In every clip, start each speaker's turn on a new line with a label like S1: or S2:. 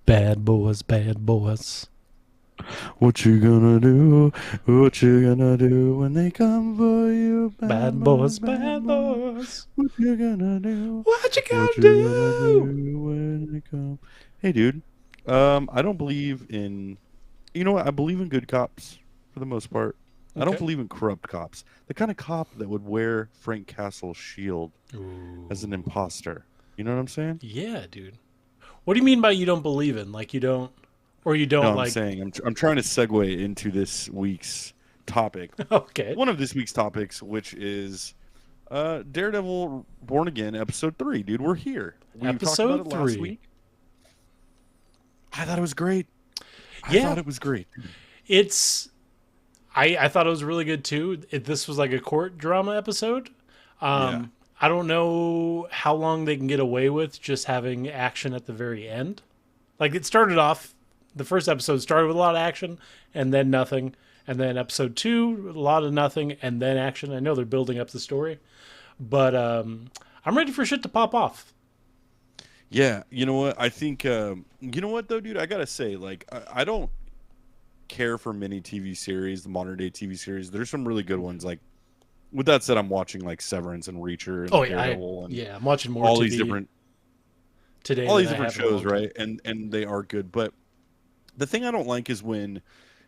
S1: Bad boys, bad boys.
S2: What you gonna do? What you gonna do when they come for you? Bad
S1: Bad
S2: boys,
S1: boys,
S2: bad
S1: bad
S2: boys.
S1: boys.
S2: What you gonna do?
S1: What you
S2: What
S1: gonna
S2: you gonna
S1: do?
S2: do when they come? Hey, dude. I don't believe in. You know what? I believe in good cops for the most part. I don't
S1: Okay.
S2: believe in corrupt cops. The kind of cop that would wear Frank Castle's shield as an
S1: Ooh.
S2: imposter. You know what I'm saying?
S1: Yeah, dude. What do you mean by you don't believe in? Like you don't, or you
S2: No,
S1: don't
S2: I'm
S1: like?
S2: saying I'm trying to segue into this week's topic.
S1: Okay.
S2: One of this week's topics, which is Daredevil Born Again episode 3. Dude, we're here. We talked about
S1: Episode
S2: it last
S1: 3.
S2: week. I thought it was great. I
S1: Yeah,
S2: thought it was great.
S1: it's. I thought it was really good too. This was like a court drama episode.
S2: Yeah.
S1: I don't know how long they can get away with just having action at the very end. Like it started off, the first episode started with a lot of action and then nothing, and then episode two a lot of nothing and then action. I know they're building up the story, but I'm ready for shit to pop off.
S2: Yeah, you know what? I think you know what though, dude? I gotta say, like, I don't care for many TV series, the modern day TV series. There's some really good ones. Like, with that said, I'm watching like Severance and Reacher
S1: Oh
S2: and
S1: yeah,
S2: Daredevil and
S1: I'm watching more
S2: all these
S1: TV
S2: different
S1: today
S2: all
S1: than
S2: these
S1: I
S2: different
S1: have in a
S2: shows,
S1: long time.
S2: right? And they are good. But the thing I don't like is when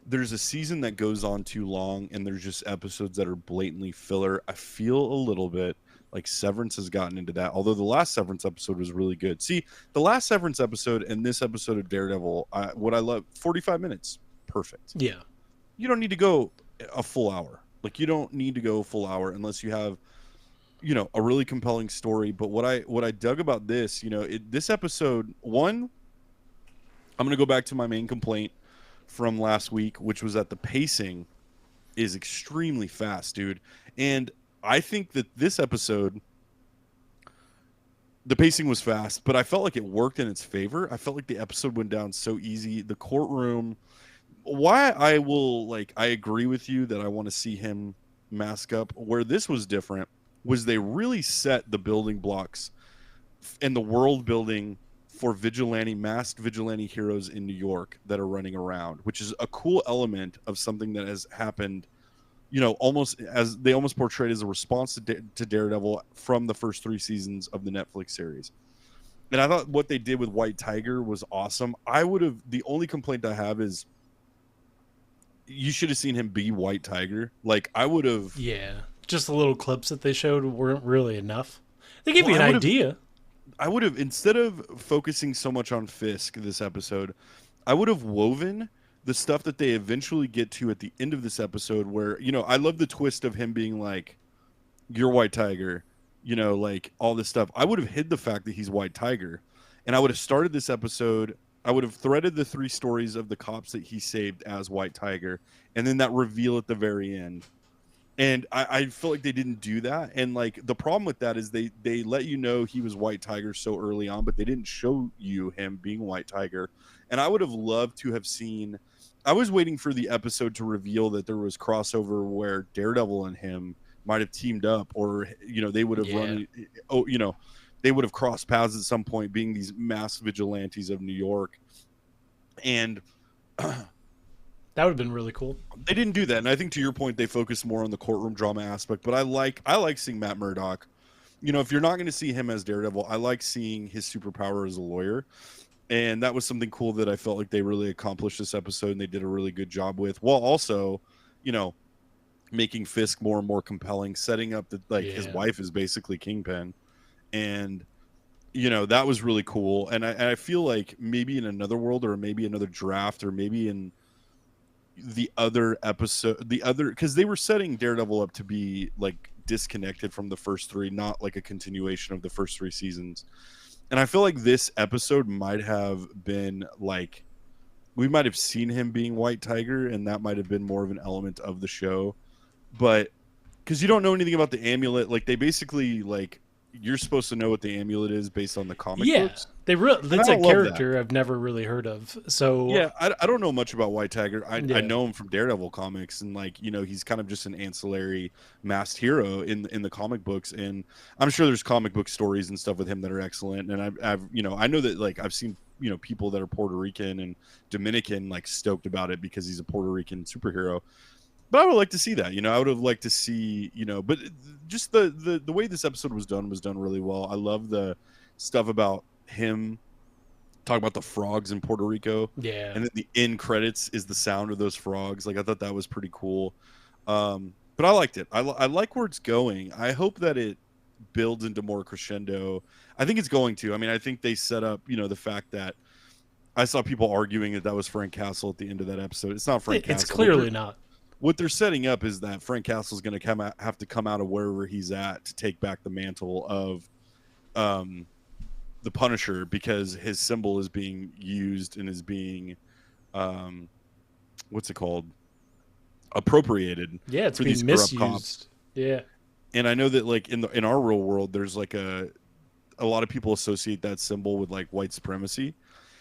S2: there's a season that goes on too long and there's just episodes that are blatantly filler. I feel a little bit like Severance has gotten into that. Although the last Severance episode was really good. See, the last Severance episode and this episode of Daredevil, what I love, 45 minutes, perfect.
S1: Yeah,
S2: You don't need to go a full hour. Like you don't need to go a full hour unless you have, a really compelling story. But what I dug about this, this episode one, I'm gonna go back to my main complaint from last week, which was that the pacing is extremely fast, dude. And I think that this episode, the pacing was fast, but I felt like it worked in its favor. I felt like the episode went down so easy. The courtroom, why I agree with you that I want to see him mask up. Where this was different was they really set the building blocks and the world building for masked vigilante heroes in New York that are running around, which is a cool element of something that has happened, almost as they almost portrayed as a response to Daredevil from the first 3 seasons of the Netflix series. And I thought what they did with White Tiger was awesome. The only complaint I have is you should have seen him be White Tiger. Like I would have,
S1: yeah. Just the little clips that they showed weren't really enough. They gave
S2: well,
S1: you an idea.
S2: I would have, instead of focusing so much on Fisk this episode, I would have woven the stuff that they eventually get to at the end of this episode where, I love the twist of him being like, you're White Tiger, like all this stuff. I would have hid the fact that he's White Tiger. And I would have started this episode. I would have threaded the 3 stories of the cops that he saved as White Tiger, and then that reveal at the very end. And I feel like they didn't do that. And like the problem with that is they let you know he was White Tiger so early on, but they didn't show you him being White Tiger. And I would have loved to have seen. I was waiting for the episode to reveal that there was crossover where Daredevil and him might have teamed up, or they would have
S1: Yeah,
S2: run. Oh, they would have crossed paths at some point, being these mass vigilantes of New York. And
S1: that would have been really cool.
S2: they didn't do that, and I think to your point, they focused more on the courtroom drama aspect. But I like seeing Matt Murdock. If you're not going to see him as Daredevil, I like seeing his superpower as a lawyer, and that was something cool that I felt like they really accomplished this episode, and they did a really good job with, while also, you know, making Fisk more and more compelling, setting up that like his
S1: Yeah,
S2: wife is basically Kingpin, and that was really cool. And I feel like maybe in another world, or maybe another draft, or maybe in the other episode, because they were setting Daredevil up to be like disconnected from the first three, not like a continuation of the first 3 seasons. And I feel like this episode might have been like, we might have seen him being White Tiger, and that might have been more of an element of the show. But because you don't know anything about the amulet, like they basically, like, you're supposed to know what the amulet is based on the comic
S1: yeah.
S2: books. And I
S1: It's a
S2: don't love that.
S1: character I've never really heard of. So
S2: Yeah, I don't know much about White Tiger. I
S1: yeah,
S2: know him from Daredevil comics, and like he's kind of just an ancillary masked hero in the comic books. And I'm sure there's comic book stories and stuff with him that are excellent. And I've I know that like I've seen people that are Puerto Rican and Dominican like stoked about it because he's a Puerto Rican superhero. But I would like to see that. I would have liked to see but just the way this episode was done really well. I love the stuff about him talk about the frogs in Puerto Rico,
S1: yeah,
S2: and then the end credits is the sound of those frogs. Like I thought that was pretty cool. But I liked it. I like where it's going. I hope that it builds into more crescendo. I think it's going to. I mean, I think they set up, the fact that I saw people arguing that that was Frank Castle at the end of that episode. It's not Frank
S1: it's
S2: Castle.
S1: clearly not.
S2: What they're setting up is that Frank Castle is going to have to come out of wherever he's at to take back the mantle of the Punisher, because his symbol is being used and is being what's it called, appropriated
S1: Yeah, it's
S2: for these
S1: being
S2: corrupt cops.
S1: misused. Yeah,
S2: And I know that like in our real world there's like a lot of people associate that symbol with like white supremacy.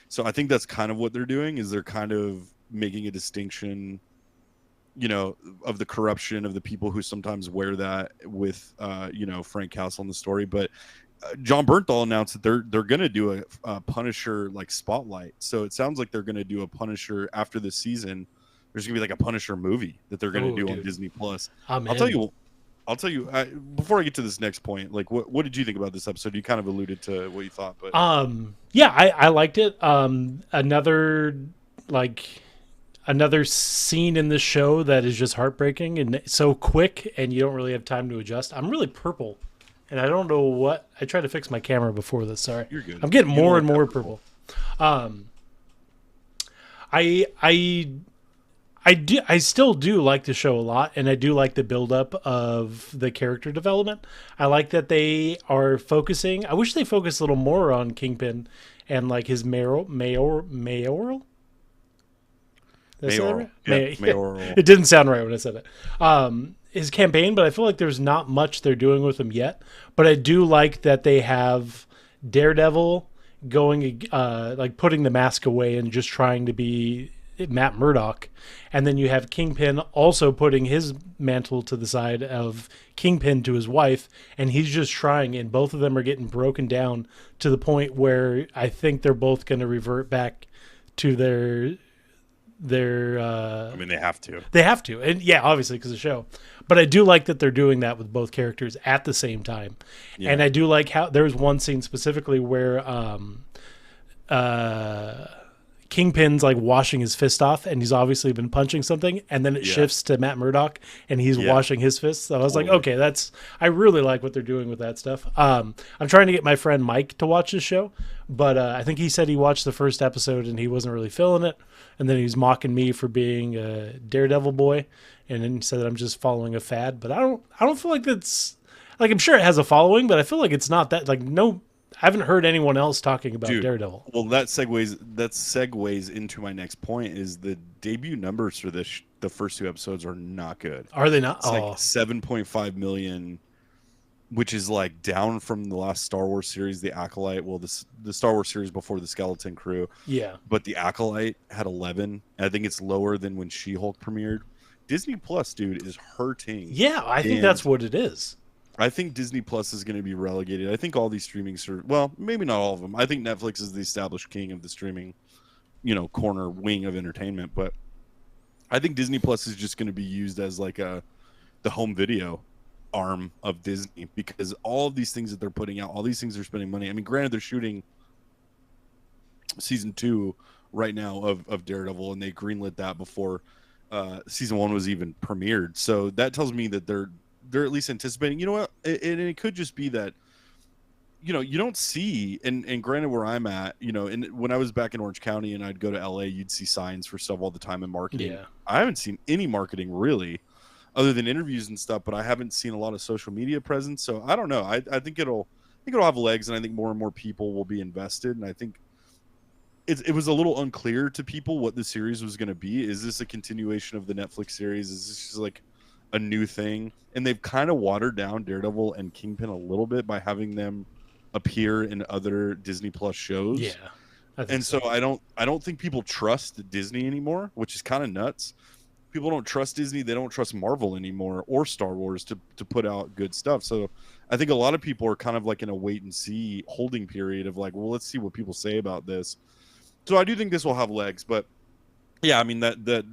S2: So I think that's kind of what they're doing, is they're kind of making a distinction, of the corruption of the people who sometimes wear that with Frank Castle in the story. But John Bernthal announced that they're going to do a Punisher like spotlight. So it sounds like they're going to do a Punisher after this season. There's going to be like a Punisher movie that they're going to do on Disney Plus.
S1: I'm
S2: I'll
S1: in.
S2: tell you. Before I get to this next point, like what did you think about this episode? You kind of alluded to what you thought, but
S1: Yeah, I liked it. Another scene in this show that is just heartbreaking and so quick, and you don't really have time to adjust. I'm really purple, and I don't know what. I tried to fix my camera before this. Sorry,
S2: you're good.
S1: I'm getting
S2: You don't
S1: more
S2: look
S1: and
S2: that
S1: more
S2: purple.
S1: purple. I still do like the show a lot, and I do like the buildup of the character development. I like that they are focusing. I wish they focused a little more on Kingpin and like his mayoral. Did I say that
S2: Mayoral.
S1: right?
S2: Yeah, Mayoral.
S1: It didn't sound right when I said it. His campaign, but I feel like there's not much they're doing with him yet. But I do like that they have Daredevil going, like putting the mask away and just trying to be Matt Murdock, and then you have Kingpin also putting his mantle to the side of Kingpin to his wife, and he's just trying, and both of them are getting broken down to the point where I think they're both going to revert back to their
S2: I mean, they have to.
S1: they have to, and yeah, obviously because of the show. But I do like that they're doing that with both characters at the same time,
S2: Yeah.
S1: and I do like how there's one scene specifically where Kingpin's like washing his fist off, and he's obviously been punching something, and then it shifts to Matt Murdock, and he's washing his fists. So I was like, okay, I really like what they're doing with that stuff. I'm trying to get my friend Mike to watch this show, but I think he said he watched the first episode and he wasn't really feeling it, and then he's mocking me for being a Daredevil boy, and then he said that I'm just following a fad. But I don't feel like that's like, I'm sure it has a following, but I feel like it's not that, like, no. I haven't heard anyone else talking about Daredevil.
S2: Well, that segues into my next point. Is the debut numbers for the first two episodes are not good.
S1: Are they not?
S2: It's like 7.5 million, which is like down from the last Star Wars series, The Acolyte. Well, the Star Wars series before the Skeleton Crew.
S1: Yeah.
S2: But The Acolyte had 11. I think it's lower than when She-Hulk premiered. Disney Plus, dude, is hurting.
S1: Yeah, I think that's what it is.
S2: I think Disney Plus is going to be relegated. I think all these streaming well, maybe not all of them. I think Netflix is the established king of the streaming, corner wing of entertainment. But I think Disney Plus is just going to be used as like the home video arm of Disney, because all of these things that they're putting out, all these things they're spending money. I mean, granted, they're shooting season 2 right now of Daredevil, and they greenlit that before season 1 was even premiered. So that tells me that they're at least anticipating, and it could just be that, you don't see, and granted where I'm at, and when I was back in Orange County and I'd go to LA, you'd see signs for stuff all the time in marketing.
S1: Yeah.
S2: I haven't seen any marketing really other than interviews and stuff, but I haven't seen a lot of social media presence. So I don't know. I think it'll have legs, and I think more and more people will be invested. And I think it was a little unclear to people what the series was going to be. Is this a continuation of the Netflix series? Is this just like a new thing? And they've kind of watered down Daredevil and Kingpin a little bit by having them appear in other Disney Plus shows.
S1: Yeah.
S2: And so I don't think people trust Disney anymore, which is kind of nuts. People don't trust Disney. They don't trust Marvel anymore or Star Wars to put out good stuff. So I think a lot of people are kind of like in a wait and see holding period of like, well, let's see what people say about this. So I do think this will have legs, but yeah, I mean that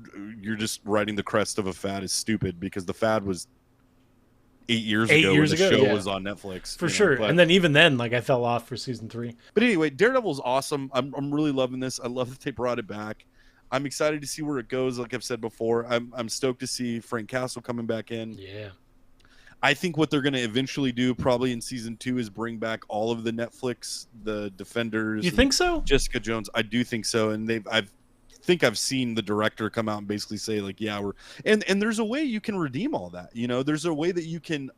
S2: you're just riding the crest of a fad is stupid because the fad was 8 years ago when the show was on Netflix.
S1: For sure. And then even then, like I fell off for season 3.
S2: But anyway, Daredevil's awesome. I'm really loving this. I love that they brought it back. I'm excited to see where it goes. Like I've said before, I'm stoked to see Frank Castle coming back in.
S1: Yeah.
S2: I think what they're going to eventually do probably in season 2 is bring back all of the Netflix, the Defenders.
S1: You think so?
S2: Jessica Jones. I do think so. And I've seen the director come out and basically say like, yeah, and there's a way you can redeem all that. You know, there's a way that you can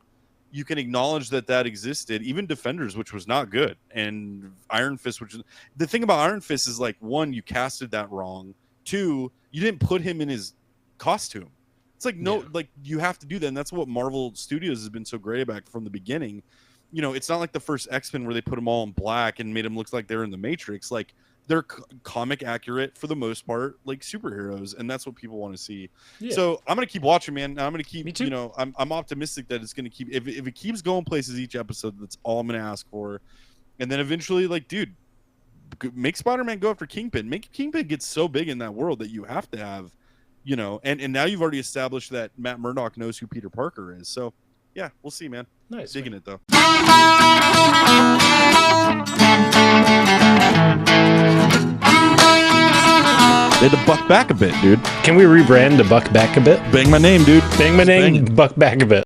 S2: acknowledge that existed. Even Defenders, which was not good, and Iron Fist, which is the thing about Iron Fist is like, 1, you casted that wrong. 2, you didn't put him in his costume. It's like, no, like you have to do that. And that's what Marvel Studios has been so great about from the beginning. You know, it's not like the first X-Men where they put them all in black and made them look like they're in the Matrix. Like they're comic accurate for the most part, like superheroes. And that's what people want to see. Yeah. So I'm going to keep watching, man. I'm going to keep, you know, I'm optimistic that it's going to keep, if it keeps going places each episode, that's all I'm going to ask for. And then eventually, like, dude, make Spider-Man go after Kingpin. Make Kingpin get so big in that world that you have to have, you know, and now you've already established that Matt Murdock knows who Peter Parker is. So yeah, we'll see, man.
S1: Nice.
S2: Digging it though. They had to buck back a bit, dude.
S1: Can we rebrand to Buck Back a Bit?
S2: Bang my name, dude.
S1: Bang my name, Buck Back a Bit.